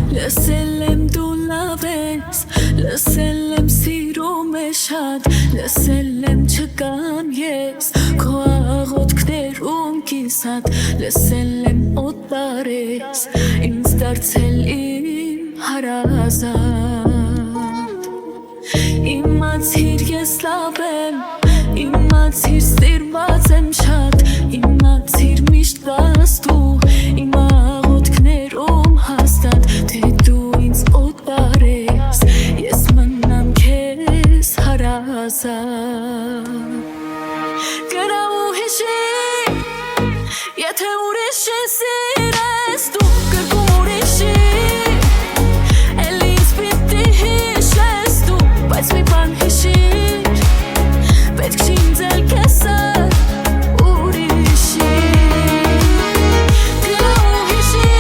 Լսել եմ դու լավ ես, լսել եմ սիրում է շատ, լսել եմ չկամ ես, քո աղոթքներում կիսատ, լսել եմ օտար ես, ինձ դարձել իմ հարազատ, իմացիր ես լավ եմ, իմացիր սիրված եմ շատ, իմացիր միշտ կաս դու, իմ աղոթքներում հաստատ, թե դու ինձ օտար ես, ես մնամ քեզ հարազատ, կրա ու հիշի, եթե ուրիշ ես սիրես դու կրկում ուրիշի, էլ ինձ պիտի հիշես դու, բայց մի բան հիշիր, պետք չի ինձ էլ կեսար ուրիշի, կրա ու հիշի,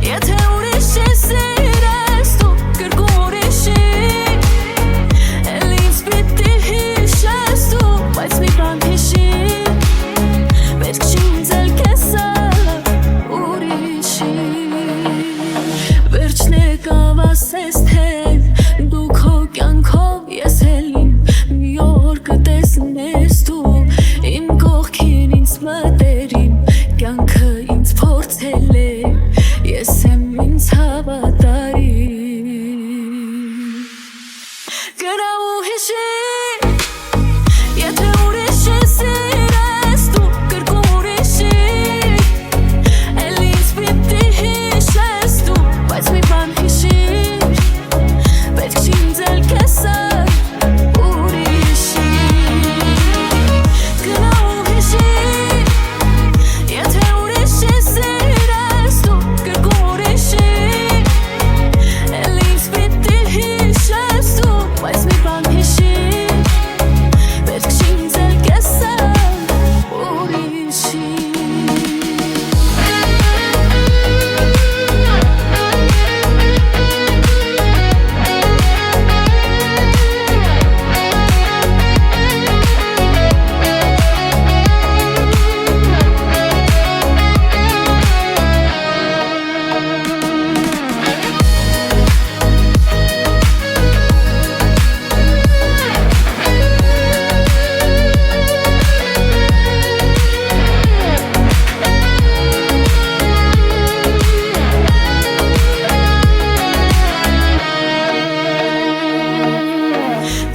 եթե ուրիշ ես սիրես դու կրկում ուրիշի, էլ ինձ պիտի հիշես դու, բայց մի բան հիշիր, պետք չի ինձ էլ կեսար ուրիշի, վերջն եկավ ասես թե դու քո կյանքով ես էլ իմ մի օր կտեսնես դու իմ կողքին ինձ մտերիմ կյանքը ինձ փորձել է ես եմ ինձ հավատարիմ կրա ու հիշի եթե ուրիշ ես սիրես դու կրկում ուրիշի էլ ինձ պիտի հիշես դու բայց մի բան հիշիր պետք չի ինձ էլ կեսար ուրիշի կրա ու հիշի եթե ուրիշ ես սիրես դու կրկում ուրիշի էլ ինձ պիտի հիշես դու բայց մի բան հիշիր պետք չի ինձ էլ կեսար ուրիշի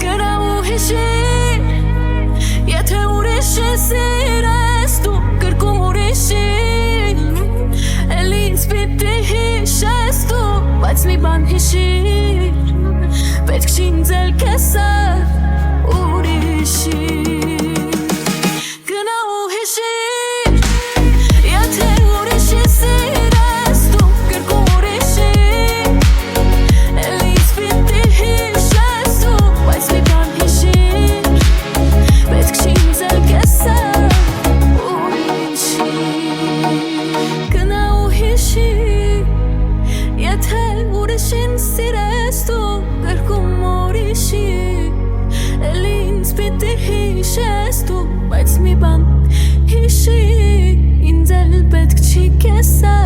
կրա ու հիշի եթե ուրիշ ես սիրես դու կրկում ուրիշի էլ ինձ պիտի հիշես դու բայց մի բան հիշիր պետք չի ինձ էլ կեսար ուրիշի կրա ու հիշիր եթե ուրիշ ես սիրես դու կրկում ուրիշի էլ ինձ պիտի հիշես դու բայց մի բան հիշիր պետք չի ինձ էլ կեսար ուրիշի կնա ու հիշիր եթե ուրիշին սիրես դու կրկում ուրիշի էլ ինձ պիտի հիշես դու բայց մի բան հիշիր ինձ էլ պետք չի կեսար